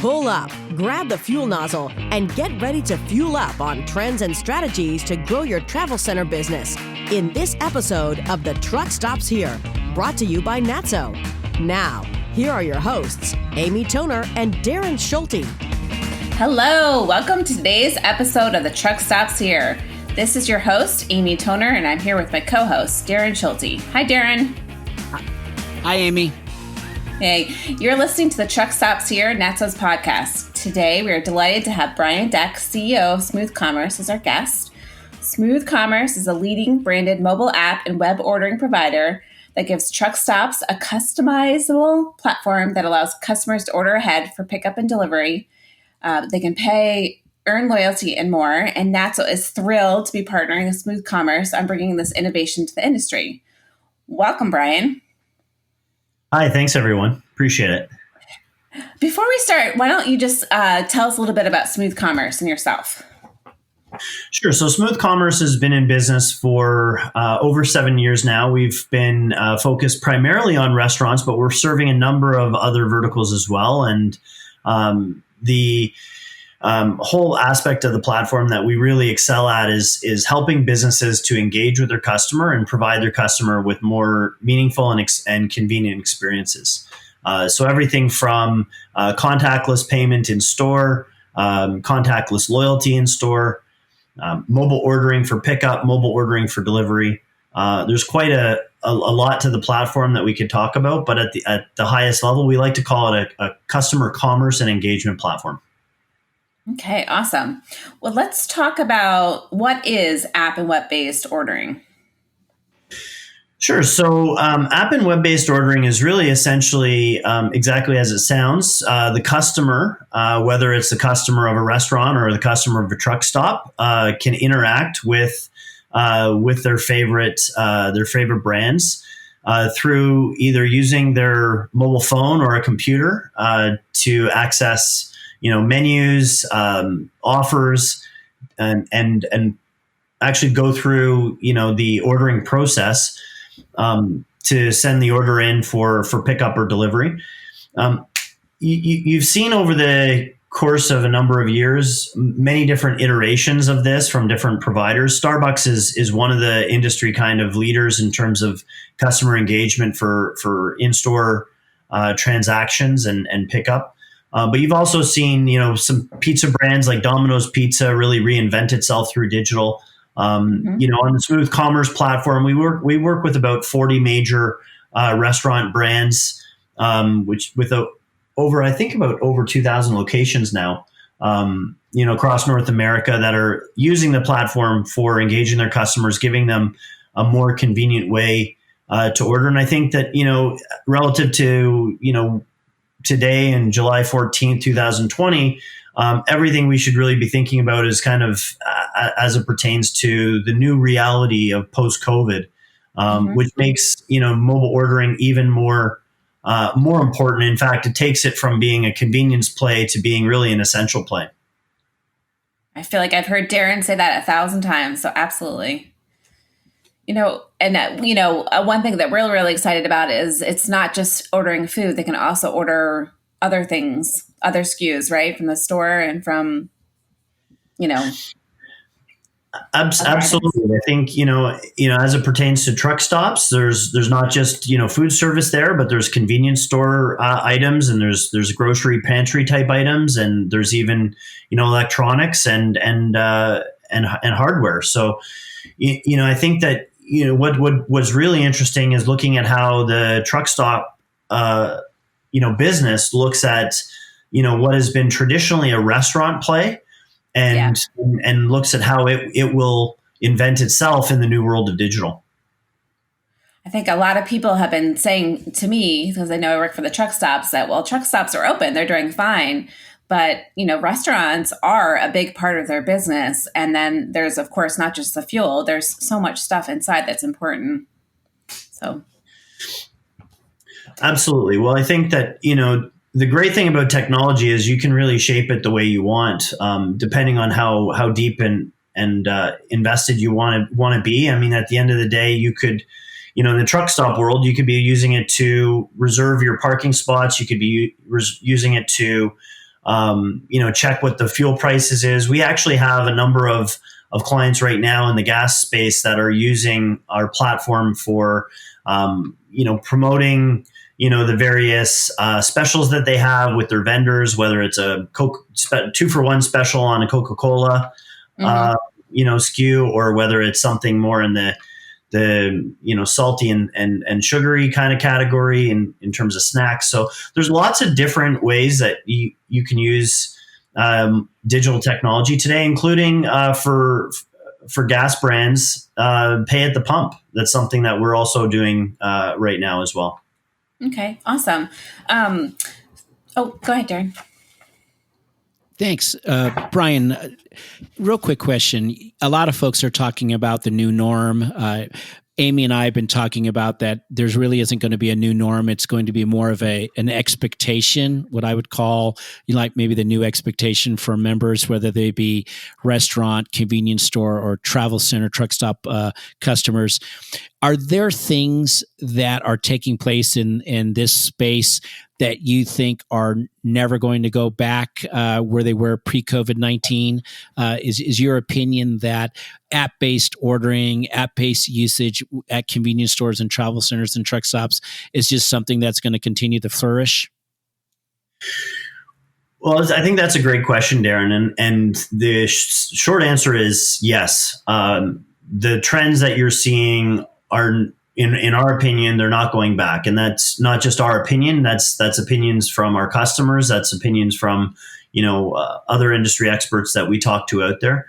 Pull up, grab the fuel nozzle, and get ready to fuel up on trends and strategies to grow your travel center business in this episode of the Truckstops Here, brought to you by Natso. Now, here are your hosts, Amy Toner and Darren Schulte. Hello, welcome to today's episode of the Truckstops Here. This is your host, Amy Toner, and I'm here with my co-host, Darren Schulte. Hi, Darren. Hi, Amy. Hey, you're listening to the Truckstops Here, Natso's podcast. Today, we are delighted to have Brian Deck, CEO of Smooth Commerce, as our guest. Smooth Commerce is a leading branded mobile app and web ordering provider that gives Truckstops a customizable platform that allows customers to order ahead for pickup and delivery. They can pay, earn loyalty, and more. And Natso is thrilled to be partnering with Smooth Commerce on bringing this innovation to the industry. Welcome, Brian. Hi, thanks everyone. Appreciate it. Before we start, why don't you just tell us a little bit about Smooth Commerce and yourself? Sure. So Smooth Commerce has been in business for over 7 years now. We've been focused primarily on restaurants, but we're serving a number of other verticals as well. And the whole aspect of the platform that we really excel at is helping businesses to engage with their customer and provide their customer with more meaningful and convenient experiences. So everything from contactless payment in store, contactless loyalty in store, mobile ordering for pickup, mobile ordering for delivery. There's quite a lot to the platform that we could talk about, but at the highest level, we like to call it a customer commerce and engagement platform. Okay, awesome. Well, let's talk about what is app and web-based ordering. Sure. So app and web-based ordering is really essentially exactly as it sounds. The customer, whether it's the customer of a restaurant or the customer of a truck stop, can interact with their favorite brands through either using their mobile phone or a computer to access menus, offers, and actually go through the ordering process to send the order in for pickup or delivery. You've seen over the course of a number of years many different iterations of this from different providers. Starbucks is one of the industry kind of leaders in terms of customer engagement for in-store transactions and pickup. But you've also seen, some pizza brands like Domino's Pizza really reinvent itself through digital. On the Smooth Commerce platform, we work with about 40 major restaurant brands, which with over 2,000 locations now, across North America that are using the platform for engaging their customers, giving them a more convenient way to order. And I think that, relative to, today in July 14th, 2020, everything we should really be thinking about is kind of as it pertains to the new reality of post-COVID, which makes, mobile ordering even more important. In fact, it takes it from being a convenience play to being really an essential play. I feel like I've heard Darren say that 1,000 times. So absolutely. One thing that we're really excited about is it's not just ordering food. They can also order other things, other SKUs, right? From the store and from, Absolutely. I think, as it pertains to truck stops, there's not just, food service there, but there's convenience store items, and there's grocery pantry type items, and there's even, electronics and hardware. So, I think that, what was really interesting is looking at how the truck stop, business looks at, what has been traditionally a restaurant play and looks at how it will invent itself in the new world of digital. I think a lot of people have been saying to me, because I know I work for the truck stops, that, well, truck stops are open, they're doing fine. But, restaurants are a big part of their business. And then there's, of course, not just the fuel. There's so much stuff inside that's important. So. Absolutely. Well, I think that, the great thing about technology is you can really shape it the way you want, depending on how deep and invested you want to be. I mean, at the end of the day, you could, in the truck stop world, you could be using it to reserve your parking spots. You could be using it to check what the fuel prices is. We actually have a number of clients right now in the gas space that are using our platform for, promoting, the various specials that they have with their vendors, whether it's a 2-for-1 special on a Coca-Cola, SKU, or whether it's something more in the salty and sugary kind of category in terms of snacks. So there's lots of different ways that you can use digital technology today, including for gas brands, pay at the pump. That's something that we're also doing right now as well. Okay, awesome. Go ahead, Darren. Thanks. Brian, real quick question. A lot of folks are talking about the new norm. Amy and I have been talking about that there's really isn't going to be a new norm. It's going to be more of an expectation, what I would call like maybe the new expectation for members, whether they be restaurant, convenience store, or travel center, truck stop customers. Are there things that are taking place in this space that you think are never going to go back where they were pre-COVID-19? Is your opinion that app-based ordering, app-based usage at convenience stores and travel centers and truck stops is just something that's going to continue to flourish? Well, I think that's a great question, Darren. And the short answer is yes. The trends that you're seeing are, in our opinion, they're not going back. And that's not just our opinion. That's opinions from our customers. That's opinions from, other industry experts that we talk to out there.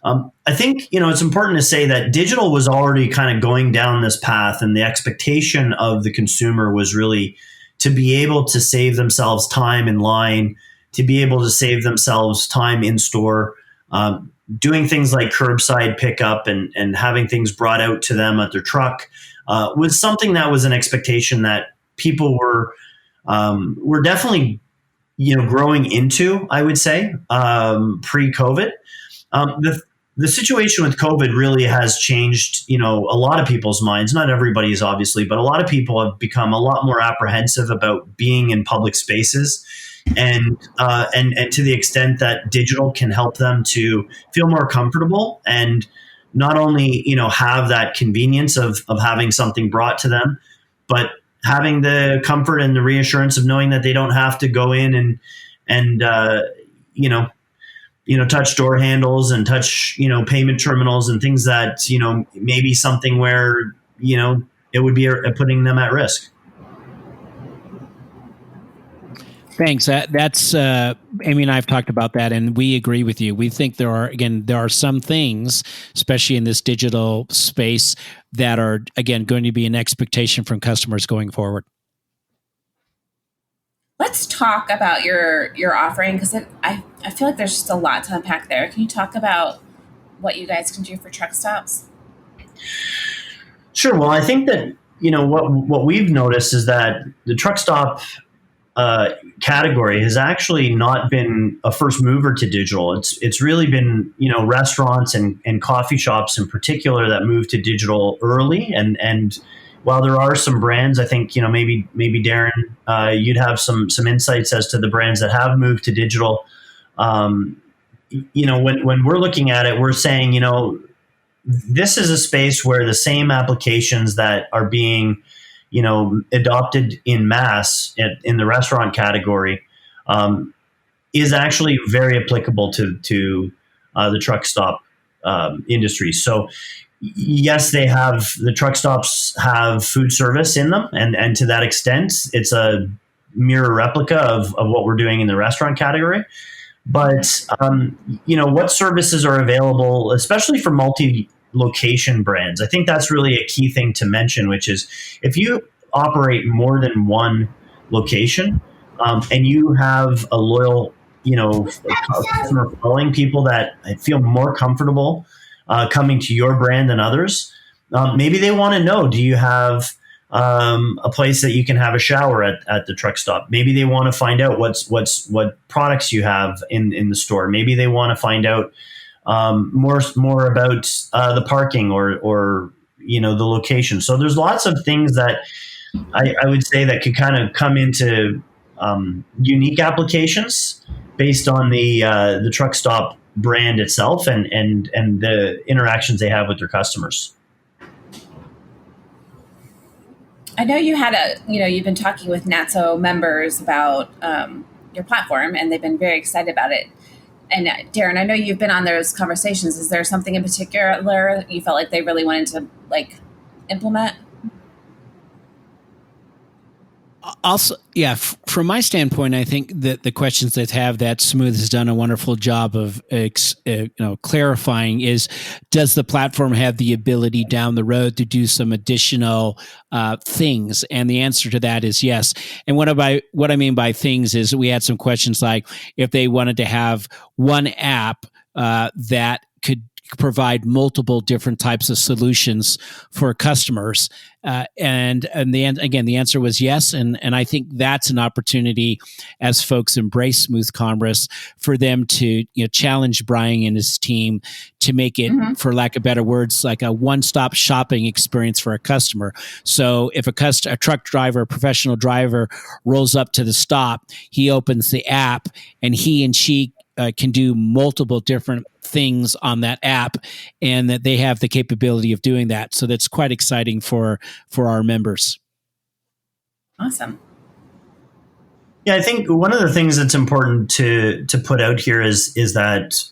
I think, it's important to say that digital was already kind of going down this path, and the expectation of the consumer was really to be able to save themselves time in line, to be able to save themselves time in store, doing things like curbside pickup and having things brought out to them at their truck was something that was an expectation that people were definitely, growing into, I would say, pre-COVID. The situation with COVID really has changed, a lot of people's minds. Not everybody's, obviously, but a lot of people have become a lot more apprehensive about being in public spaces, and to the extent that digital can help them to feel more comfortable and not only have that convenience of having something brought to them, but having the comfort and the reassurance of knowing that they don't have to go in and touch door handles and touch, payment terminals and things that, maybe something where, it would be putting them at risk. Thanks. That's Amy and I have talked about that, and we agree with you. We think there are some things, especially in this digital space, that are, again, going to be an expectation from customers going forward. Let's talk about your offering, because I feel like there's just a lot to unpack there. Can you talk about what you guys can do for Truckstops? Sure. Well, I think that what we've noticed is that the Truckstop category has actually not been a first mover to digital. It's really been restaurants and coffee shops in particular that moved to digital early, and while there are some brands, I think maybe Darren, you'd have some insights as to the brands that have moved to digital. When we're looking at it, we're saying this is a space where the same applications that are being adopted in mass in the restaurant category is actually very applicable to the truck stop industry. So yes, the truck stops have food service in them, and to that extent, it's a mirror replica of what we're doing in the restaurant category. But what services are available, especially for multi-location brands? I think that's really a key thing to mention, which is if you operate more than one location and you have a loyal, customer following, people that feel more comfortable coming to your brand than others. Maybe they want to know, do you have a place that you can have a shower at the truck stop? Maybe they want to find out what products you have in the store. Maybe they want to find out more about the parking or the location. So there's lots of things that I would say that could kind of come into unique applications based on the Truckstop brand itself and the interactions they have with their customers. I know you've been talking with NATSO members about your platform, and they've been very excited about it. And Darren, I know you've been on those conversations. Is there something in particular you felt like they really wanted to implement? Also, yeah, from my standpoint, I think that the questions that have that Smooth has done a wonderful job of clarifying is, does the platform have the ability down the road to do some additional things? And the answer to that is yes. And what I mean by things is we had some questions like if they wanted to have one app that could provide multiple different types of solutions for customers. And the answer was yes. And I think that's an opportunity as folks embrace smooth commerce for them to challenge Brian and his team to make it, for lack of better words, like a one-stop shopping experience for a customer. So if a truck driver, a professional driver rolls up to the stop, he opens the app and he and she can do multiple different things on that app, and that they have the capability of doing that. So that's quite exciting for our members. Awesome. Yeah, I think one of the things that's important to put out here is that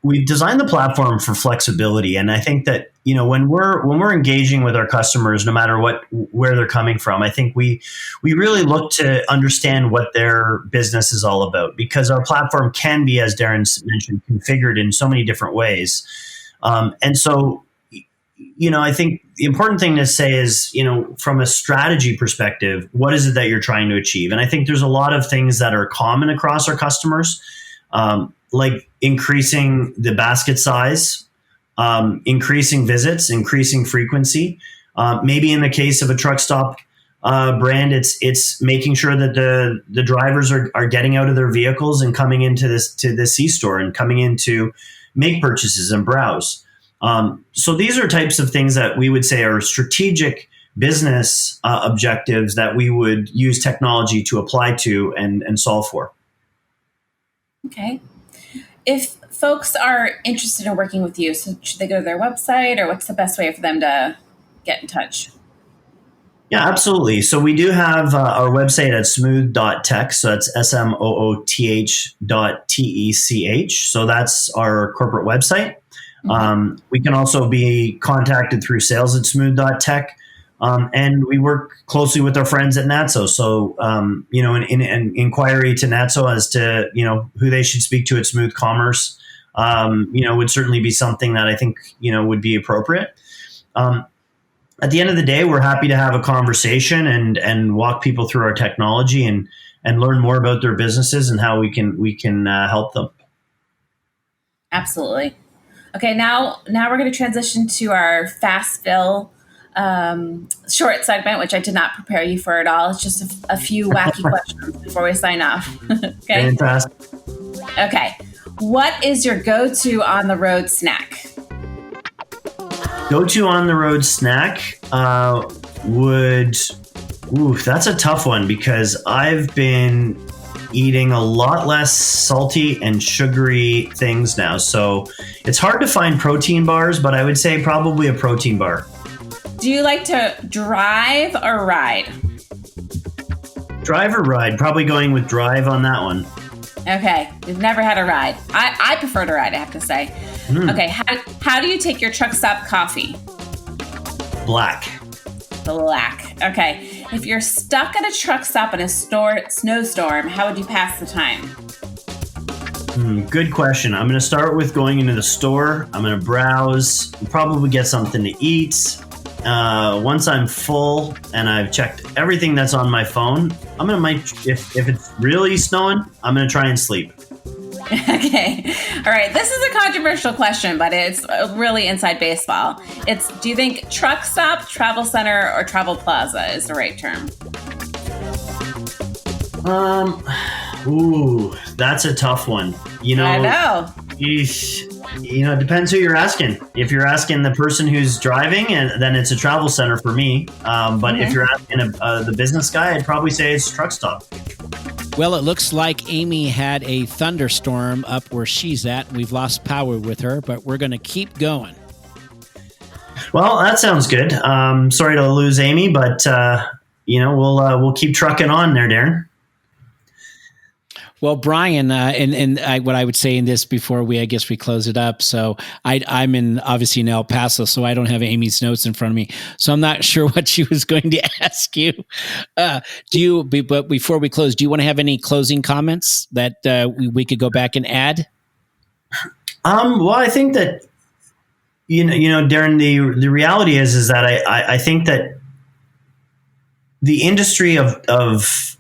we've designed the platform for flexibility, and I think that when we're engaging with our customers, no matter where they're coming from, I think we really look to understand what their business is all about, because our platform can be, as Darren mentioned, configured in so many different ways, and so I think the important thing to say is, from a strategy perspective, what is it that you're trying to achieve? And I think there's a lot of things that are common across our customers, like increasing the basket size, increasing visits, increasing frequency. Maybe in the case of a Truckstop brand, it's making sure that the drivers are getting out of their vehicles and coming into the C-store and coming in to make purchases and browse. So these are types of things that we would say are strategic business objectives that we would use technology to apply to and solve for. Okay. If folks are interested in working with you, so should they go to their website, or what's the best way for them to get in touch? Yeah, absolutely. So we do have our website at smooth.tech. So that's smooth.tech. So that's our corporate website. We can also be contacted through sales@smooth.tech. And we work closely with our friends at NATSO. So, an inquiry to NATSO as to, who they should speak to at Smooth Commerce, would certainly be something that I think, would be appropriate. At the end of the day, we're happy to have a conversation and walk people through our technology and learn more about their businesses and how we can help them. Absolutely. Okay, now we're going to transition to our fast fill short segment, which I did not prepare you for at all. It's just a few wacky questions before we sign off. Okay. Fantastic. Okay. What is your go-to on the road snack? Go-to on the road snack that's a tough one, because I've been eating a lot less salty and sugary things now. So it's hard to find protein bars, but I would say probably a protein bar. Do you like to drive or ride? Drive or ride? Probably going with drive on that one. Okay. We've never had a ride. I prefer to ride, I have to say. Okay. How do you take your Truckstop coffee? Black. Okay. If you're stuck at a truck stop in a snowstorm, how would you pass the time? Good question. I'm going to start with going into the store. I'm going to browse, probably get something to eat. Once I'm full and I've checked everything that's on my phone, if it's really snowing, I'm going to try and sleep. Okay. All right. This is a controversial question, but it's really inside baseball. Do you think truck stop, travel center, or travel plaza is the right term? That's a tough one. I know. It depends who you're asking. If you're asking the person who's driving, then it's a travel center for me. But if you're asking the business guy, I'd probably say it's Truckstop. Well, it looks like Amy had a thunderstorm up where she's at. We've lost power with her, but we're going to keep going. Well, that sounds good. Sorry to lose Amy, but we'll keep trucking on there, Darren. Well, Brian, what I would say in this before we close it up. So I'm obviously in El Paso, so I don't have Amy's notes in front of me. So I'm not sure what she was going to ask you. But before we close, do you want to have any closing comments that we could go back and add? Well, I think that, Darren, the reality is that I think that the industry of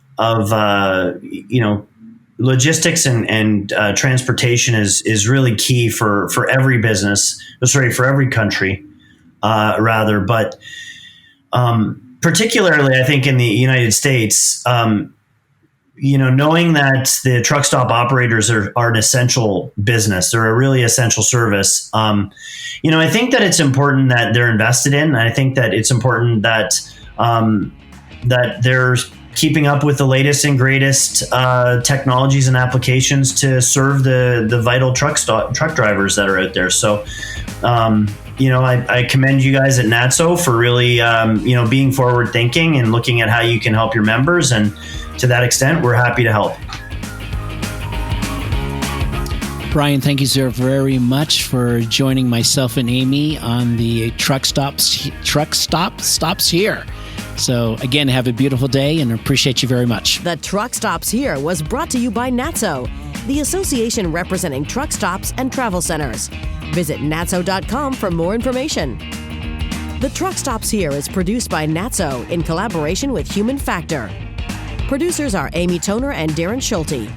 logistics and transportation is really key for every business, for every country, rather. But particularly, I think in the United States, knowing that the truck stop operators are an essential business, they're a really essential service. I think that it's important that they're invested in. I think that it's important that that they're keeping up with the latest and greatest technologies and applications to serve the vital truck drivers that are out there. So, I commend you guys at NATSO for really, being forward thinking and looking at how you can help your members. And to that extent, we're happy to help. Brian, thank you so very much for joining myself and Amy on the Truckstops here. So again, have a beautiful day and appreciate you very much. The Truck Stops Here was brought to you by NATSO, the association representing truck stops and travel centers. Visit natso.com for more information. The Truck Stops Here is produced by NATSO in collaboration with Human Factor. Producers are Amy Toner and Darren Schulte.